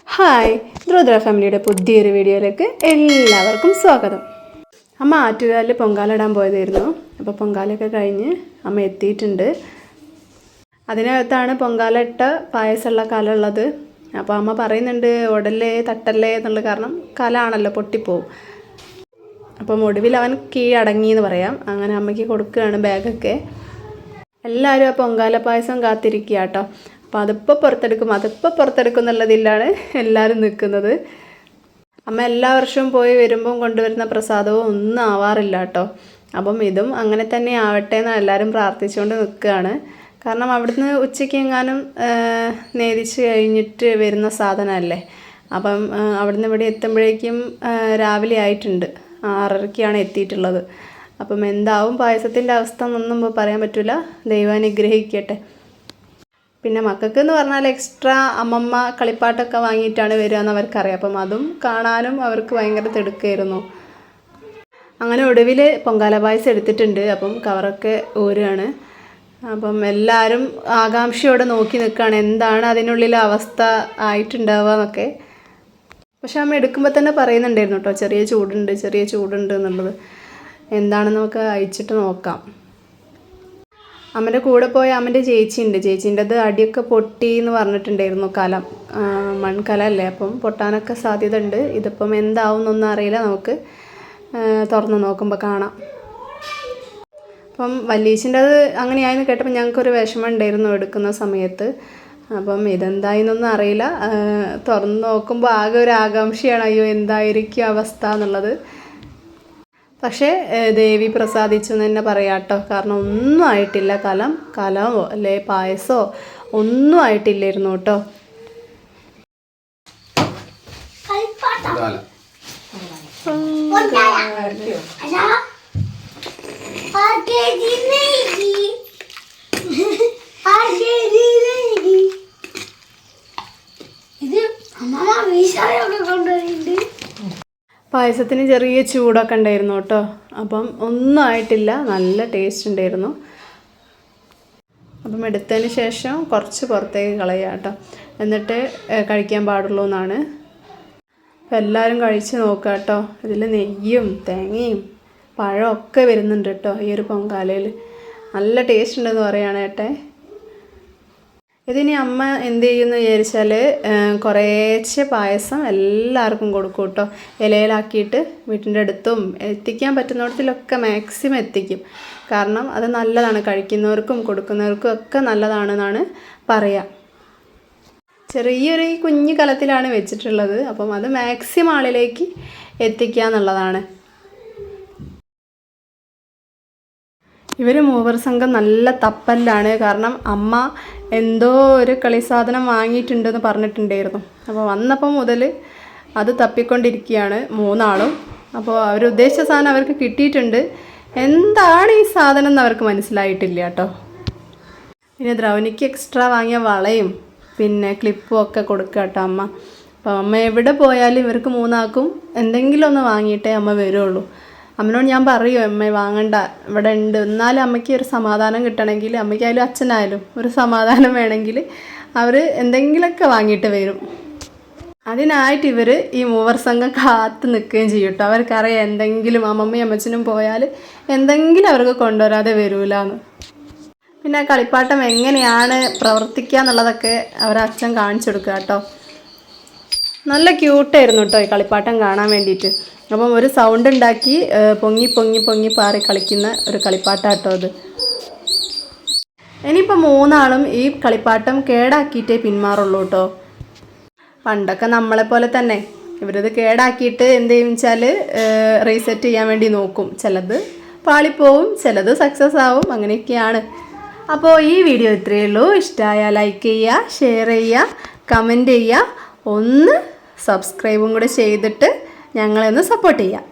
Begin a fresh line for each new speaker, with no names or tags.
Hi, ധ്രുവ ഫാമിലിയുടെ പുതിയൊരു വീഡിയോയിലേക്ക് എല്ലാവർക്കും സ്വാഗതം. അമ്മ ആറ്റുകാലിൽ പൊങ്കാല ഇടാൻ പോയതായിരുന്നു. അപ്പോൾ പൊങ്കാലയൊക്കെ കഴിഞ്ഞ് അമ്മ എത്തിയിട്ടുണ്ട്. അതിനകത്താണ് പൊങ്കാല ഇട്ട പായസമുള്ള കല ഉള്ളത്. അപ്പോൾ അമ്മ പറയുന്നുണ്ട് ഉടലേ തട്ടല്ലേ എന്നുള്ള കാരണം കല ആണല്ലോ, പൊട്ടിപ്പോവും. അപ്പം ഒടുവിൽ അവൻ കീഴടങ്ങി എന്ന് പറയാം. അങ്ങനെ അമ്മയ്ക്ക് കൊടുക്കുകയാണ് ബാഗൊക്കെ. എല്ലാവരും ആ പൊങ്കാല പായസം കാത്തിരിക്കുക കേട്ടോ. അപ്പോൾ അതിപ്പോൾ പുറത്തെടുക്കും എന്നുള്ളതിലാണ് എല്ലാവരും നിൽക്കുന്നത്. അമ്മ എല്ലാ വർഷവും പോയി വരുമ്പം കൊണ്ടുവരുന്ന പ്രസാദവും ഒന്നും ആവാറില്ല കേട്ടോ. അപ്പം ഇതും അങ്ങനെ തന്നെ ആവട്ടെ എന്ന് എല്ലാവരും പ്രാർത്ഥിച്ചുകൊണ്ട് നിൽക്കുകയാണ്. കാരണം അവിടുന്ന് ഉച്ചയ്ക്ക് എങ്ങാനും നേദിച്ച് കഴിഞ്ഞിട്ട് വരുന്ന സാധനമല്ലേ. അപ്പം അവിടുന്ന് ഇവിടെ എത്തുമ്പോഴേക്കും രാവിലെ ആയിട്ടുണ്ട്. 6:30-ക്കാണ് എത്തിയിട്ടുള്ളത്. അപ്പം എന്താവും പായസത്തിൻ്റെ അവസ്ഥ എന്നൊന്നും പറയാൻ പറ്റില്ല. ദൈവം അനുഗ്രഹിക്കട്ടെ. പിന്നെ മക്കൾക്ക് എന്ന് പറഞ്ഞാൽ എക്സ്ട്രാ അമ്മമ്മ കളിപ്പാട്ടൊക്കെ വാങ്ങിയിട്ടാണ് വരിക എന്ന് അവർക്കറിയാം. അപ്പം അതും കാണാനും അവർക്ക് ഭയങ്കര തിടുക്കമായിരുന്നു. അങ്ങനെ ഒടുവിൽ പൊങ്കാല പായസം എടുത്തിട്ടുണ്ട്. അപ്പം കവറൊക്കെ ഊരുകയാണ്. അപ്പം എല്ലാവരും ആകാംക്ഷയോടെ നോക്കി നിൽക്കുകയാണ് എന്താണ് അതിനുള്ളിലെ അവസ്ഥ ആയിട്ടുണ്ടാവുക എന്നൊക്കെ. പക്ഷെ അമ്മ എടുക്കുമ്പോൾ തന്നെ പറയുന്നുണ്ടായിരുന്നു കേട്ടോ, ചെറിയ ചൂടുണ്ട് എന്നുള്ളത്. എന്താണെന്ന് നമുക്ക് അയച്ചിട്ട് നോക്കാം. അമ്മൻ്റെ കൂടെ പോയ അമ്മൻ്റെ ചേച്ചിയുണ്ട്. ചേച്ചീൻ്റെത് അടിയൊക്കെ പൊട്ടി എന്ന് പറഞ്ഞിട്ടുണ്ടായിരുന്നു. കലം മൺകല അല്ലേ, അപ്പം പൊട്ടാനൊക്കെ സാധ്യത ഉണ്ട്. ഇതിപ്പം എന്താവും എന്നൊന്നും അറിയില്ല. നമുക്ക് തുറന്ന് നോക്കുമ്പോൾ കാണാം. അപ്പം വല്യേച്ചിൻ്റെത് അങ്ങനെയായെന്ന് കേട്ടപ്പോൾ ഞങ്ങൾക്കൊരു വിഷമം ഉണ്ടായിരുന്നു എടുക്കുന്ന സമയത്ത്. അപ്പം ഇതെന്തായെന്നൊന്നും അറിയില്ല. തുറന്ന് നോക്കുമ്പോൾ ആകെ ഒരു ആകാംക്ഷയാണ്, അയ്യോ എന്തായിരിക്കും അവസ്ഥ എന്നുള്ളത്. പക്ഷേ ദേവി പ്രസാദിച്ചു എന്ന് തന്നെ പറയാം കേട്ടോ. കാരണം ഒന്നും ആയിട്ടില്ല. കലമോ അല്ലെ പായസമോ ഒന്നും ആയിട്ടില്ലായിരുന്നു കേട്ടോ. പായസത്തിന് ചെറിയ ചൂടൊക്കെ ഉണ്ടായിരുന്നു കേട്ടോ. അപ്പം ഒന്നും ആയിട്ടില്ല, നല്ല ടേസ്റ്റ് ഉണ്ടായിരുന്നു. അപ്പം എടുത്തതിന് ശേഷം കുറച്ച് പുറത്തേക്ക് കളയുക കേട്ടോ, എന്നിട്ട് കഴിക്കാൻ പാടുള്ളൂ എന്നാണ്. അപ്പം എല്ലാവരും കഴിച്ച് നോക്കുക കേട്ടോ. ഇതിൽ നെയ്യും തേങ്ങയും പഴമൊക്കെ വരുന്നുണ്ട് കേട്ടോ. ഈ ഒരു പൊങ്കാലയിൽ നല്ല ടേസ്റ്റ് ഉണ്ടെന്ന് പറയുകയാണ് ഏട്ടെ. ഇതിനി അമ്മ എന്ത് ചെയ്യുമെന്ന് വിചാരിച്ചാൽ കുറേശ്ശെ പായസം എല്ലാവർക്കും കൊടുക്കും കേട്ടോ. ഇലയിലാക്കിയിട്ട് വീട്ടിൻ്റെ അടുത്തും എത്തിക്കാൻ പറ്റുന്നിടത്തിലൊക്കെ മാക്സിമം എത്തിക്കും. കാരണം അത് നല്ലതാണ്, കഴിക്കുന്നവർക്കും കൊടുക്കുന്നവർക്കും ഒക്കെ നല്ലതാണെന്നാണ് പറയുക. ചെറിയൊരു കുഞ്ഞു കലത്തിലാണ് വെച്ചിട്ടുള്ളത്. അപ്പം അത് മാക്സിമം ആളിലേക്ക് എത്തിക്കുക എന്നുള്ളതാണ്. ഇവർ മൂവർ സംഘം നല്ല തപ്പല്ലാണ്. കാരണം അമ്മ എന്തോ ഒരു കളി സാധനം വാങ്ങിയിട്ടുണ്ടെന്ന് പറഞ്ഞിട്ടുണ്ടായിരുന്നു. അപ്പോൾ വന്നപ്പോൾ മുതൽ അത് തപ്പിക്കൊണ്ടിരിക്കുകയാണ് 3 ആളും. അപ്പോൾ അവരുദ്ദേശിച്ച സാധനം അവർക്ക് കിട്ടിയിട്ടുണ്ട്. എന്താണ് ഈ സാധനം എന്ന് അവർക്ക് മനസ്സിലായിട്ടില്ല കേട്ടോ. പിന്നെ ദ്രൗനിക്ക് എക്സ്ട്രാ വാങ്ങിയ വളയും പിന്നെ ക്ലിപ്പും ഒക്കെ കൊടുക്കുക കേട്ടോ അമ്മ. അപ്പോൾ അമ്മ എവിടെ പോയാലും ഇവർക്ക് 3 ആൾക്കും എന്തെങ്കിലും ഒന്ന് വാങ്ങിയിട്ടേ അമ്മ വരുള്ളൂ. അമ്മനോട് ഞാൻ പറയും, അമ്മ വാങ്ങണ്ട, ഇവിടെ ഉണ്ട്. എന്നാലും അമ്മയ്ക്ക് ഒരു സമാധാനം കിട്ടണമെങ്കിൽ, അമ്മയ്ക്കായാലും അച്ഛനായാലും ഒരു സമാധാനം വേണമെങ്കിൽ അവർ എന്തെങ്കിലുമൊക്കെ വാങ്ങിയിട്ട് വരും. അതിനായിട്ട് ഇവർ ഈ മൂവർ സംഘം കാത്ത് നിൽക്കുകയും ചെയ്യും കേട്ടോ. അവർക്കറിയാം എന്തെങ്കിലും അമ്മമ്മയും അമ്മച്ചനും പോയാൽ എന്തെങ്കിലും അവർക്ക് കൊണ്ടുവരാതെ വരൂലെന്ന്. പിന്നെ കളിപ്പാട്ടം എങ്ങനെയാണ് പ്രവർത്തിക്കുക എന്നുള്ളതൊക്കെ അവരച്ഛൻ കാണിച്ചു കൊടുക്കുക കേട്ടോ. നല്ല ക്യൂട്ടായിരുന്നു കേട്ടോ ഈ കളിപ്പാട്ടം കാണാൻ വേണ്ടിയിട്ട്. അപ്പം ഒരു സൗണ്ട് ഉണ്ടാക്കി പൊങ്ങി പാറി കളിക്കുന്ന ഒരു കളിപ്പാട്ടാട്ടോ അത്. ഇനിയിപ്പോൾ 3 ആളും ഈ കളിപ്പാട്ടം കേടാക്കിയിട്ടേ പിന്മാറുള്ളൂ കേട്ടോ. പണ്ടൊക്കെ നമ്മളെപ്പോലെ തന്നെ ഇവരത് കേടാക്കിയിട്ട് എന്ത് ചെയ്യും വെച്ചാൽ റീസെറ്റ് ചെയ്യാൻ വേണ്ടി നോക്കും. ചിലത് പാളിപ്പോവും, ചിലത് സക്സസ് ആവും, അങ്ങനെയൊക്കെയാണ്. അപ്പോൾ ഈ വീഡിയോ ഇത്രയേ ഉള്ളൂ. ഇഷ്ടമായാൽ ലൈക്ക് ചെയ്യുക, ഷെയർ ചെയ്യുക, കമൻറ്റ് ചെയ്യുക, ഒന്ന് സബ്സ്ക്രൈബും കൂടെ ചെയ്തിട്ട് ഞങ്ങളെ ഒന്ന് സപ്പോർട്ട് ചെയ്യാം.